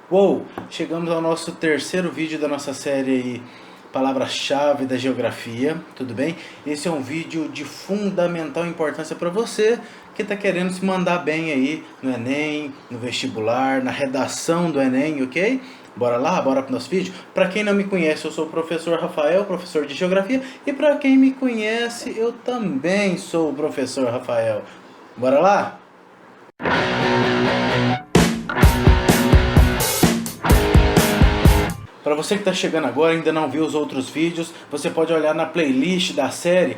Uou, chegamos ao nosso terceiro vídeo da nossa série aí, Palavra-chave da Geografia, tudo bem? Esse é um vídeo de fundamental importância para você que está querendo se mandar bem aí no Enem, no vestibular, na redação do Enem, ok? Bora lá, bora para o nosso vídeo? Para quem não me conhece, eu sou o professor Rafael, professor de Geografia, e para quem me conhece, eu também sou o professor Rafael. Bora lá? Para você que está chegando agora e ainda não viu os outros vídeos, você pode olhar na playlist da série.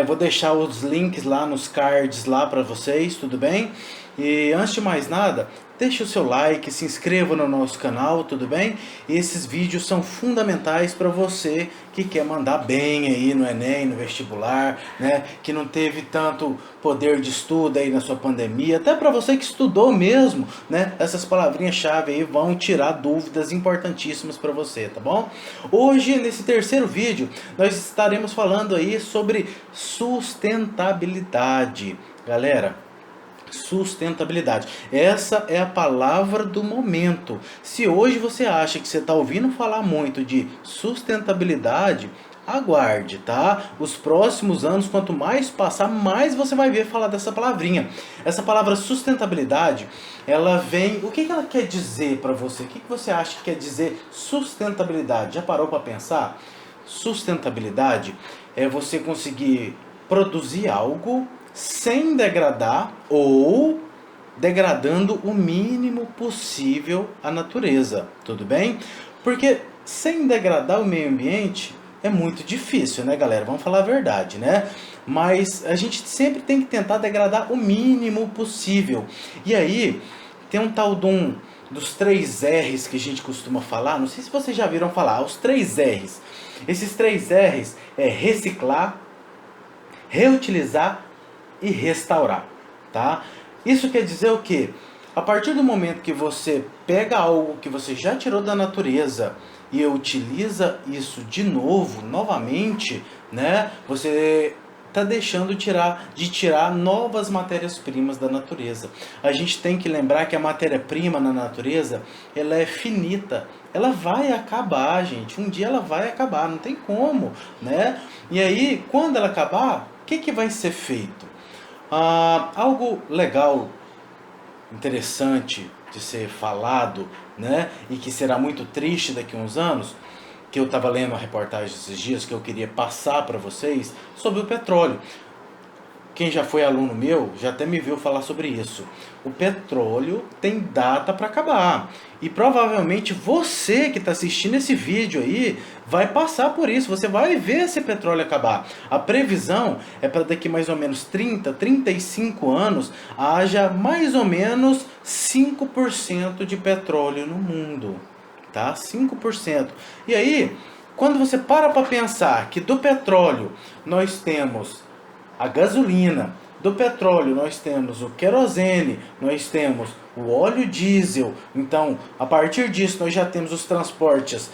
Vou deixar os links lá nos cards lá para vocês, tudo bem? E antes de mais nada, deixe o seu like, se inscreva no nosso canal, tudo bem? E esses vídeos são fundamentais para você que quer mandar bem aí no Enem, no vestibular, né? Que não teve tanto poder de estudo aí na sua pandemia, até para você que estudou mesmo, né? Essas palavrinhas-chave aí vão tirar dúvidas importantíssimas para você, tá bom? Hoje, nesse terceiro vídeo, nós estaremos falando aí sobre sustentabilidade. Galera, sustentabilidade. Essa é a palavra do momento. Se hoje você acha que você está ouvindo falar muito de sustentabilidade, aguarde, tá? Os próximos anos, quanto mais passar, mais você vai ver falar dessa palavrinha. Essa palavra sustentabilidade, ela vem... O que ela quer dizer para você? O que você acha que quer dizer sustentabilidade? Já parou para pensar? Sustentabilidade é você conseguir produzir algo sem degradar ou degradando o mínimo possível a natureza, tudo bem? Porque sem degradar o meio ambiente é muito difícil, né, galera? Vamos falar a verdade, né? Mas a gente sempre tem que tentar degradar o mínimo possível. E aí, tem um tal dos 3 R's que a gente costuma falar, não sei se vocês já viram falar, os 3 R's. Esses 3 R's é reciclar, reutilizar e restaurar, tá? Isso quer dizer o quê? A partir do momento que você pega algo que você já tirou da natureza e utiliza isso de novo, novamente, né? Você está deixando de tirar novas matérias-primas da natureza. A gente tem que lembrar que a matéria-prima na natureza, ela é finita. Ela vai acabar, gente. Um dia ela vai acabar, não tem como, né? E aí, quando ela acabar, o que vai ser feito? Algo legal, interessante de ser falado, né? E que será muito triste daqui a uns anos, que eu estava lendo a reportagem esses dias, que eu queria passar para vocês, sobre o petróleo. Quem já foi aluno meu já até me viu falar sobre isso. O petróleo tem data para acabar. E provavelmente você que está assistindo esse vídeo aí vai passar por isso. Você vai ver esse petróleo acabar. A previsão é para daqui mais ou menos 30, 35 anos haja mais ou menos 5% de petróleo no mundo. Tá? 5%. E aí, quando você para pensar que do petróleo nós temos a gasolina, do petróleo nós temos o querosene, nós temos o óleo diesel. Então, a partir disso nós já temos os transportes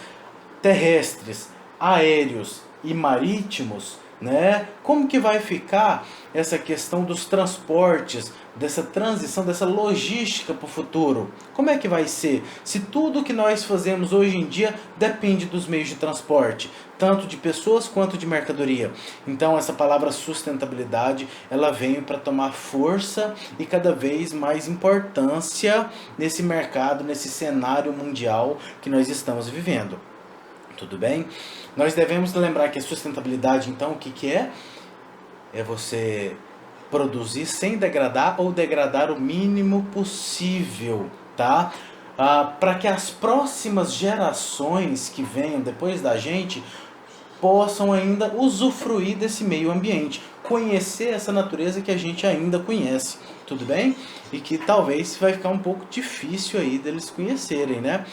terrestres, aéreos e marítimos, né? Como que vai ficar essa questão dos transportes, dessa transição, dessa logística para o futuro? Como é que vai ser? Se tudo que nós fazemos hoje em dia depende dos meios de transporte, tanto de pessoas quanto de mercadoria. Então essa palavra sustentabilidade, ela vem para tomar força e cada vez mais importância nesse mercado, nesse cenário mundial que nós estamos vivendo. Tudo bem? Nós devemos lembrar que a sustentabilidade, então, o que é? É você produzir sem degradar ou degradar o mínimo possível, tá? Para que as próximas gerações que venham depois da gente possam ainda usufruir desse meio ambiente, conhecer essa natureza que a gente ainda conhece, tudo bem? E que talvez vai ficar um pouco difícil aí deles conhecerem, né?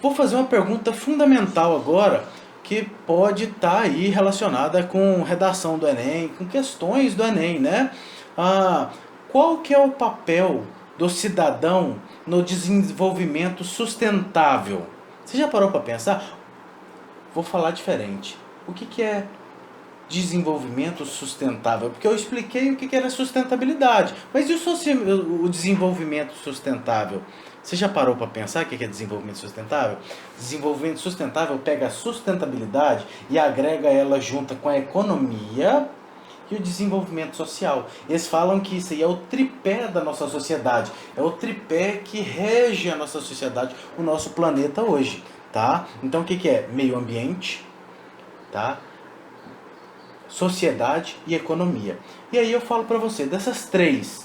Vou fazer uma pergunta fundamental agora, que pode estar aí relacionada com redação do Enem, com questões do Enem, né? Qual que é o papel do cidadão no desenvolvimento sustentável? Você já parou para pensar? Vou falar diferente. O que é desenvolvimento sustentável? Porque eu expliquei o que era sustentabilidade. Mas e o desenvolvimento sustentável? Você já parou para pensar o que é desenvolvimento sustentável? Desenvolvimento sustentável pega a sustentabilidade e agrega ela junto com a economia e o desenvolvimento social. Eles falam que isso aí é o tripé da nossa sociedade, é o tripé que rege a nossa sociedade, o nosso planeta hoje, tá? Então o que é? Meio ambiente, tá? Sociedade e economia. E aí eu falo para você, dessas três,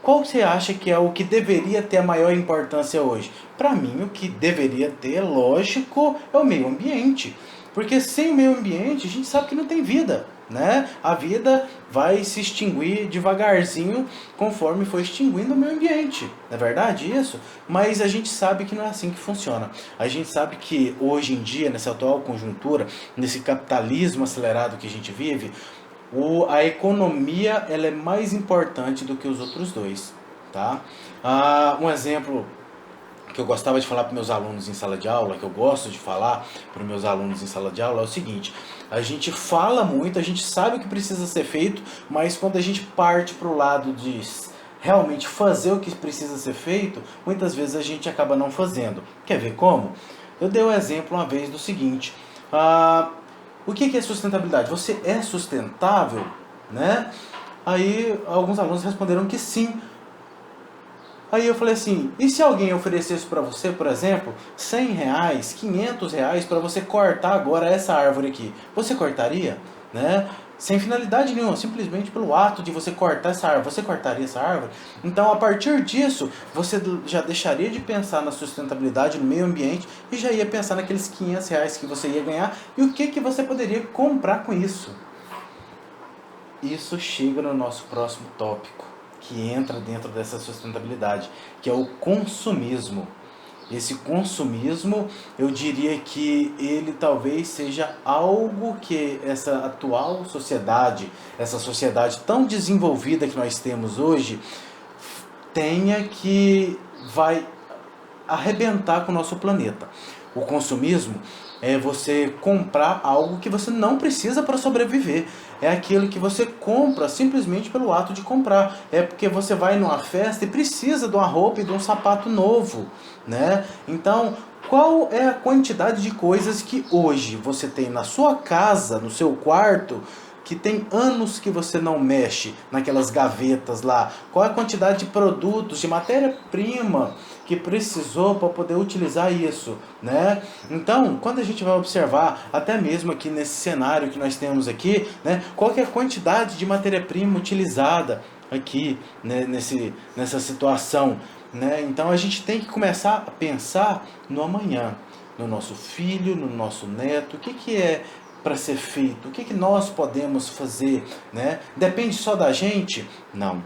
qual você acha que é o que deveria ter a maior importância hoje? Para mim, o que deveria ter, lógico, é o meio ambiente. Porque sem o meio ambiente, a gente sabe que não tem vida, né? A vida vai se extinguir devagarzinho conforme for extinguindo o meio ambiente. Não é verdade isso? Mas a gente sabe que não é assim que funciona. A gente sabe que hoje em dia, nessa atual conjuntura, nesse capitalismo acelerado que a gente vive, a economia ela é mais importante do que os outros dois, tá? Um exemplo que eu gostava de falar para meus alunos em sala de aula, que eu gosto de falar para meus alunos em sala de aula, é o seguinte: a gente fala muito, a gente sabe o que precisa ser feito, mas quando a gente parte para o lado de realmente fazer o que precisa ser feito, muitas vezes a gente acaba não fazendo. Quer ver como? Eu dei o exemplo uma vez do seguinte: o que é sustentabilidade? Você é sustentável, né? Aí alguns alunos responderam que sim. Aí eu falei assim, e se alguém oferecesse para você, por exemplo, R$100, R$500 para você cortar agora essa árvore aqui? Você cortaria? Né? Sem finalidade nenhuma, simplesmente pelo ato de você cortar essa árvore. Você cortaria essa árvore? Então, a partir disso, você já deixaria de pensar na sustentabilidade, no meio ambiente, e já ia pensar naqueles R$500 que você ia ganhar e o que você poderia comprar com isso. Isso chega no nosso próximo tópico, que entra dentro dessa sustentabilidade, que é o consumismo. Esse consumismo, eu diria que ele talvez seja algo que essa atual sociedade, essa sociedade tão desenvolvida que nós temos hoje, tenha que vai arrebentar com o nosso planeta. O consumismo é você comprar algo que você não precisa para sobreviver. É aquilo que você compra simplesmente pelo ato de comprar. É porque você vai numa festa e precisa de uma roupa e de um sapato novo, né? Então, qual é a quantidade de coisas que hoje você tem na sua casa, no seu quarto, que tem anos que você não mexe naquelas gavetas lá? Qual é a quantidade de produtos, de matéria-prima que precisou para poder utilizar isso, né? Então, quando a gente vai observar, até mesmo aqui nesse cenário que nós temos aqui, né, qual que é a quantidade de matéria-prima utilizada aqui, né, nessa situação, né? Então, a gente tem que começar a pensar no amanhã, no nosso filho, no nosso neto, o que é para ser feito, o que nós podemos fazer, né? Depende só da gente? Não.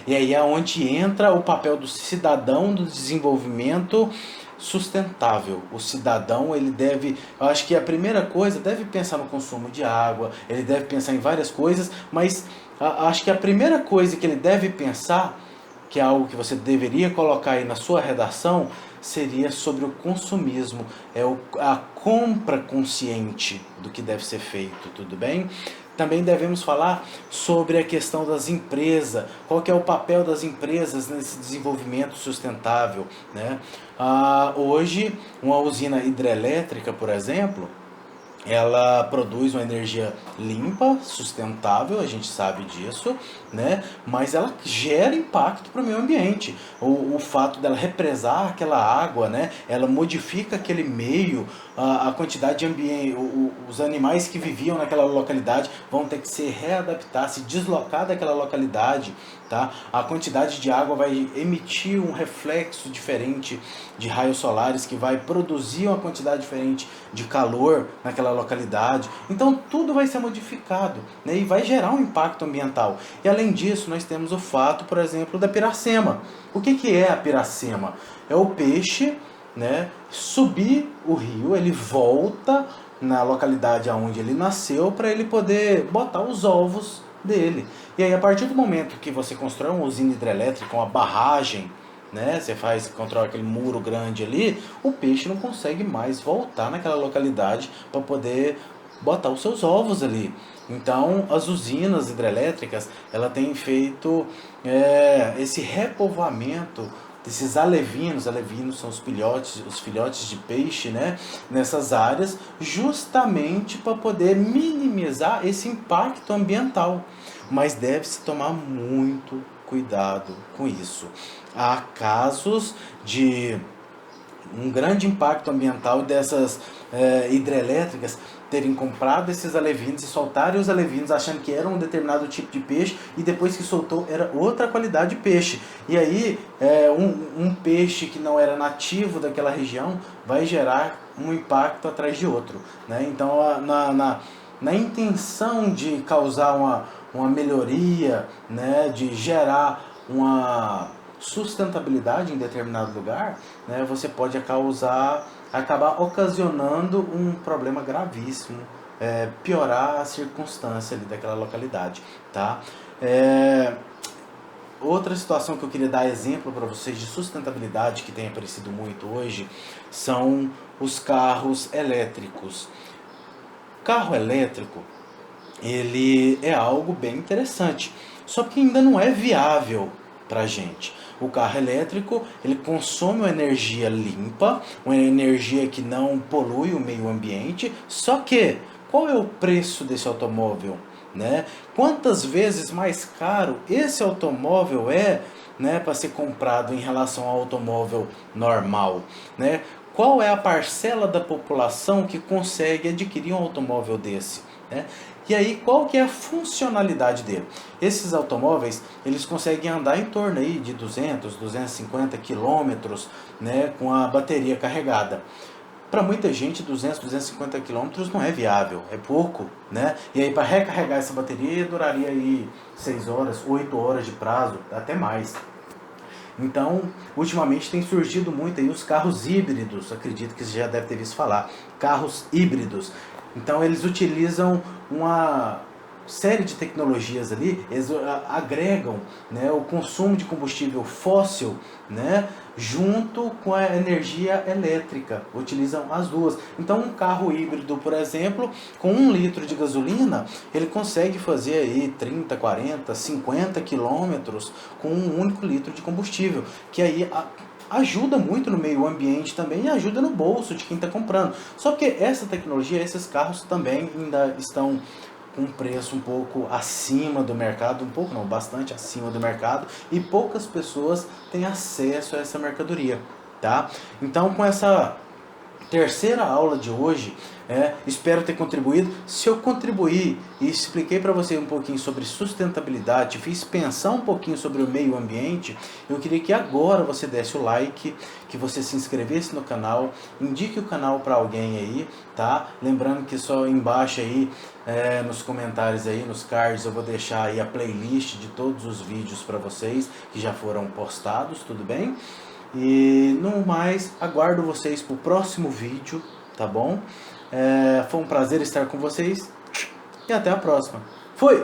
E aí é onde entra o papel do cidadão do desenvolvimento sustentável. O cidadão, ele deve, eu acho que a primeira coisa, deve pensar no consumo de água, ele deve pensar em várias coisas, mas acho que a primeira coisa que ele deve pensar, que é algo que você deveria colocar aí na sua redação, seria sobre o consumismo, a compra consciente do que deve ser feito, tudo bem? Também devemos falar sobre a questão das empresas, qual que é o papel das empresas nesse desenvolvimento sustentável, né? Hoje, uma usina hidrelétrica, por exemplo, ela produz uma energia limpa, sustentável, a gente sabe disso, né? Mas ela gera impacto para o meio ambiente. O fato dela represar aquela água, né? Ela modifica aquele meio, a quantidade de ambiente, os animais que viviam naquela localidade vão ter que se readaptar, se deslocar daquela localidade, tá? A quantidade de água vai emitir um reflexo diferente de raios solares que vai produzir uma quantidade diferente de calor naquela localidade. Então tudo vai ser modificado, né? E vai gerar um impacto ambiental. E além disso, nós temos o fato, por exemplo, da piracema. O que é a piracema? É o peixe, né, subir o rio, ele volta na localidade onde ele nasceu para ele poder botar os ovos dele. E aí, a partir do momento que você constrói uma usina hidrelétrica, uma barragem, né, você constrói aquele muro grande ali, o peixe não consegue mais voltar naquela localidade para poder botar os seus ovos ali. Então, as usinas hidrelétricas, ela tem feito esse repovoamento desses alevinos são os filhotes de peixe, né, nessas áreas, justamente para poder minimizar esse impacto ambiental. Mas deve-se tomar muito cuidado com isso. Há casos de um grande impacto ambiental dessas hidrelétricas terem comprado esses alevinos e soltarem os alevinos achando que era um determinado tipo de peixe e depois que soltou era outra qualidade de peixe. E aí um peixe que não era nativo daquela região vai gerar um impacto atrás de outro, né? Então na intenção de causar uma melhoria, né, de gerar uma sustentabilidade em determinado lugar, né, você pode acabar ocasionando um problema gravíssimo, piorar a circunstância ali daquela localidade, tá? Outra situação que eu queria dar exemplo para vocês de sustentabilidade que tem aparecido muito hoje são os carros elétricos. Carro elétrico, ele é algo bem interessante, só que ainda não é viável para a gente. O carro elétrico, ele consome uma energia limpa, uma energia que não polui o meio ambiente, só que qual é o preço desse automóvel, né? Quantas vezes mais caro esse automóvel é, né, para ser comprado em relação ao automóvel normal, né? Qual é a parcela da população que consegue adquirir um automóvel desse, né? E aí, qual que é a funcionalidade dele? Esses automóveis, eles conseguem andar em torno aí de 200, 250 quilômetros, né, com a bateria carregada. Para muita gente, 200, 250 quilômetros não é viável, é pouco, né? E aí, para recarregar essa bateria, duraria aí 6 horas, 8 horas de prazo, até mais. Então, ultimamente tem surgido muito aí os carros híbridos, acredito que você já deve ter visto falar, carros híbridos. Então eles utilizam uma série de tecnologias ali, eles agregam, né, o consumo de combustível fóssil, né, junto com a energia elétrica, utilizam as duas. Então um carro híbrido, por exemplo, com 1 litro de gasolina, ele consegue fazer aí 30, 40, 50 quilômetros com um único litro de combustível, que aí ajuda muito no meio ambiente também e ajuda no bolso de quem está comprando. Só que essa tecnologia, esses carros também ainda estão com um preço um pouco acima do mercado, um pouco não, bastante acima do mercado, e poucas pessoas têm acesso a essa mercadoria, tá? Então, com essa terceira aula de hoje, espero ter contribuído. Se eu contribuí e expliquei para você um pouquinho sobre sustentabilidade, fiz pensar um pouquinho sobre o meio ambiente, eu queria que agora você desse o like, que você se inscrevesse no canal, indique o canal para alguém aí, tá? Lembrando que só embaixo aí, nos comentários aí, nos cards, eu vou deixar aí a playlist de todos os vídeos para vocês que já foram postados, tudo bem? E no mais, aguardo vocês para o próximo vídeo, tá bom? Foi um prazer estar com vocês e até a próxima. Fui!